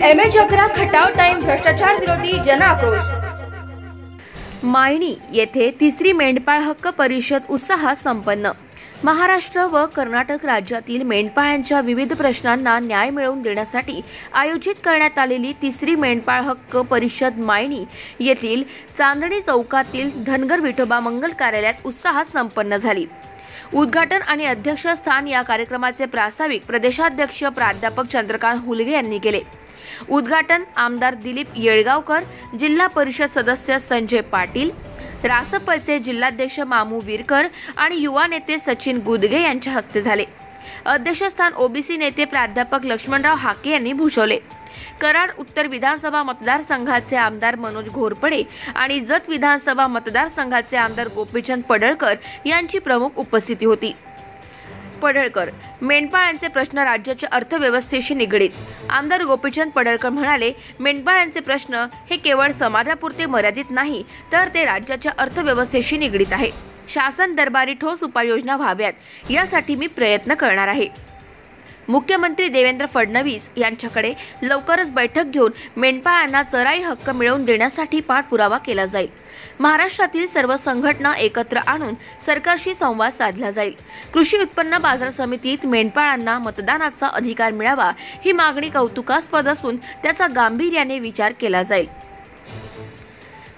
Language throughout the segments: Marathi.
MH11 खटाव टाइम भ्रष्टाचार विरोधी जन आक्रोश। मायणी येथे तिसरी मेंढपाळ हक्क परिषद उत्साहात संपन्न। महाराष्ट्र व कर्नाटक राज्यातील मेंढपाळांच्या विविध प्रश्नांना न्याय मिळवून देण्यासाठी आयोजित करण्यात आलेली तिसरी मेंढपाळ हक्क परिषद मायणी येथील चांदणी चौकातील धनगर विठोबा मंगल कार्यालयात उत्साहात संपन्न झाली। उद्घाटन आणि अध्यक्षस्थान या कार्यक्रमाचे प्रास्ताविक प्रदेशाध्यक्ष प्राध्यापक चंद्रकांत हुलगे यांनी केले। उद्घाटन आमदार दिलीप येळगावकर, जिल्हा परिषद सदस्य संजय पाटील, रासपचे जिल्हाध्यक्ष मामू विरकर आणि युवा नेते सचिन गुदगे यांच्या हस्ते झाले। अध्यक्षस्थान ओबीसी नेते प्राध्यापक लक्ष्मणराव हाके यांनी भूषवले। कराड उत्तर विधानसभा मतदारसंघाचे आमदार मनोज घोरपडे आणि जत विधानसभा मतदारसंघाचे आमदार गोपीचंद पडळकर यांची प्रमुख उपस्थिती होती। पडळकर, मेंढपाळांचे प्रश्न राज्याच्या अर्थव्यवस्थेशी निगडीत। आमदार गोपीचंद पडळकर म्हणाले, मेंढपाळांचे प्रश्न हे केवळ समाजापुरते मर्यादित नाही, तर ते राज्याच्या अर्थव्यवस्थेशी निगडीत आहे। शासन दरबारी ठोस उपाययोजना व्हाव्यात यासाठी मी प्रयत्न करणार आहे। मुख्यमंत्री देवेंद्र फडणवीस यांच्याकडे लवकरच बैठक घेऊन मेंढपाळांना चराई हक्क मिळवून देण्यासाठी पाठपुरावा केला जाईल। महाराष्ट्रातील सर्व संघटना एकत्र आणून सरकारशी संवाद साधला जाईल। कृषी उत्पन्न बाजार समितीत मेंढपाळांना मतदानाचा अधिकार मिळावा ही मागणी कौतुकास्पद असून त्याचा गांभीर्याने विचार केला जाईल।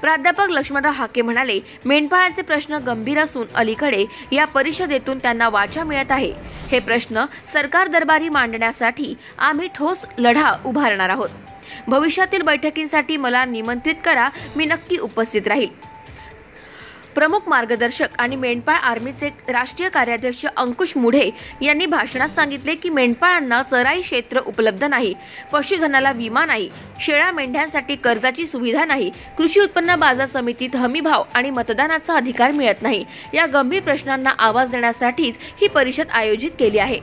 प्राध्यापक लक्ष्मणराव हाके म्हणाले, मेंढपाळांचे प्रश्न गंभीर असून अलीकडे या परिषदेतून त्यांना वाचा मिळत आहे। हे प्रश्न सरकार दरबारी मांडण्यासाठी आम्ही ठोस लढा उभारणार आहोत। भविष्यातील बैठकींसाठी मला निमंत्रित करा, मी नक्की उपस्थित राहील। प्रमुख मार्गदर्शक आणि मेंढपाळ आर्मीचे राष्ट्रीय कार्याध्यक्ष अंकुश मुढे यांनी भाषणात सांगितले की मेंढपाळांना चराई क्षेत्र उपलब्ध नाही, पशुधनाला विमा नाही, शेळ्या मेंढ्यांसाठी कर्जाची सुविधा नाही, कृषी उत्पन्न बाजार समितीत हमीभाव आणि मतदानाचा अधिकार मिळत नाही। या गंभीर प्रश्नांना आवाज देण्यासाठीच ही परिषद आयोजित केली आहे।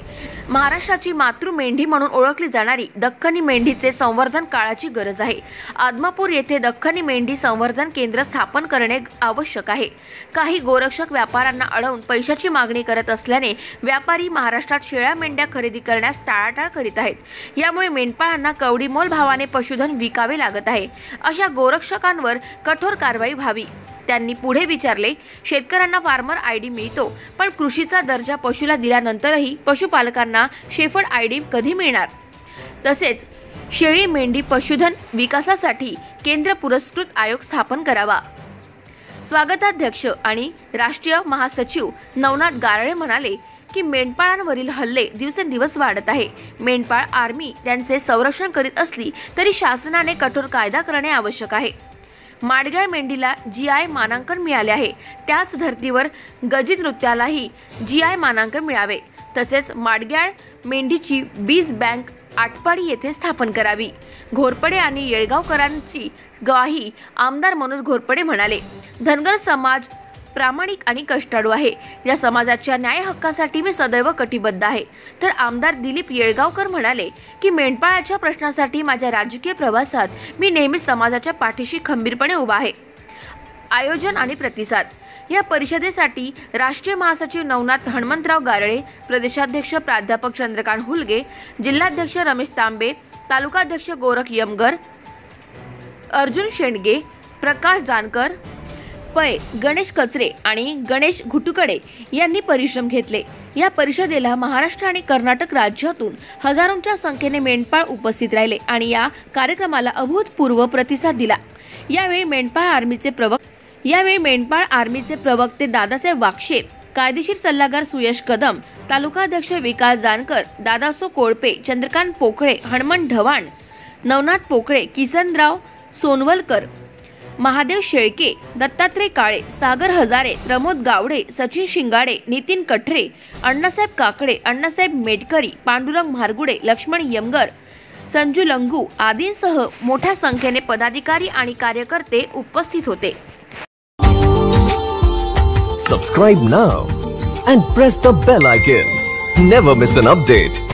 महाराष्ट्राची मातृ मेंढी म्हणून ओळखली जाणारी दख्खनी मेंढीचे संवर्धन काळाची गरज आहे। आदमापूर येथे दख्खनी मेंढी संवर्धन केंद्र स्थापन करणे आवश्यक आहे। काही गोरक्षक व्यापाऱ्यांना अडवून पैशाची मागणी करत असल्याने व्यापारी महाराष्ट्रात शेळ्या मेंढ्या खरेदी करण्यास टाळाटाळ करीत आहेत। यामुळे मेंढपाळांना कवडीमोल भावाने पशुधन विकावे लागत आहे। अशा गोरक्षकांवर कठोर कारवाई व्हावी। त्यांनी पुढे विचारले, शेतकऱ्यांना फार्मर आयडी मिळतो, पण कृषीचा दर्जा पशुला दिल्यानंतरही पशुपालकांना शेफर्ड आयडी कधी मिळणार? तसेच शेळी मेंढी पशुधन विकासासाठी केंद्र पुरस्कृत आयोग स्थापन करावा। स्वागताध्यक्ष आणि राष्ट्रीय महासचिव नवनाथ गारळे म्हणाले की मेंढपाळांवरील हल्ले दिवसेंदिवस वाढत आहे। मेंढपाळ आर्मी त्यांचे संरक्षण करीत असली तरी शासनाने कठोर कायदा करणे आवश्यक आहे। माडग्याळ मेंढीला GI मानांकन मिळाले आहे, त्याच धर्तीवर गजित नृत्यालाही GI मानांकन मिळावे। तसेच माडग्याळ मेंढीची बीज बँक आटपाडी येथे स्थापन करावी। घोरपडे आणि येळगावकरांची ग्वाही आमदार मनोज घोरपडे म्हणाले, धनगर समाज प्रामाणिक आणि कष्टाळू आहे। या समाजाच्या न्याय हक्कासाठी मी सदैव कटिबद्ध आहे। तर आमदार दिलीप येळगावकर म्हणाले की मेंढपाळाच्या प्रश्नासाठी माझ्या राजकीय प्रवासात मी नेहमीच समाजाच्या पाठीशी खंबीरपणे उभा आहे। आयोजन आणि प्रतिसाद या परिषदेसाठी राष्ट्रीय महासचिव नवनाथ हनुमंतराव गारळे, प्रदेशाध्यक्ष प्राध्यापक चंद्रकांत हुलगे, जिल्हाध्यक्ष रमेश तांबे, तालुकाध्यक्ष गोरख यमगर, अर्जुन शेंडगे, प्रकाश जानकर, पै गणेश कचरे आणि गणेश घुटुकडे यांनी परिश्रम घेतले। या परिषदेला महाराष्ट्र आणि कर्नाटक राज्यातून हजारोंच्या संख्येने मेंढपाळ उपस्थित राहिले आणि या कार्यक्रमाला अभूतपूर्व प्रतिसाद दिला। यावेळी मेंढपाळ आर्मीचे प्रवक्ते दादासाहेब वाक्षे, कायदेशीर सल्लागार सुयश कदम, तालुकाध्यक्ष विकास जानकर, दादासो कोळपे, चंद्रकांत पोकळे, हनुमंत ढवाण, नवनाथ पोकळे, किसनराव सोनवलकर, महादेव शेळके, दत्तात्रय काळे, सागर हजारे, प्रमोद गावडे, सचिन शिंगाडे, नितीन कठरे, अण्णासाहेब काकडे, अण्णासाहेब मेटकरी, पांडुरंग म्हारगुडे, लक्ष्मण यमगर, संजू लंगू आदींसह मोठ्या संख्येने पदाधिकारी आणि कार्यकर्ते उपस्थित होते। Subscribe now and press the bell icon. Never miss an update.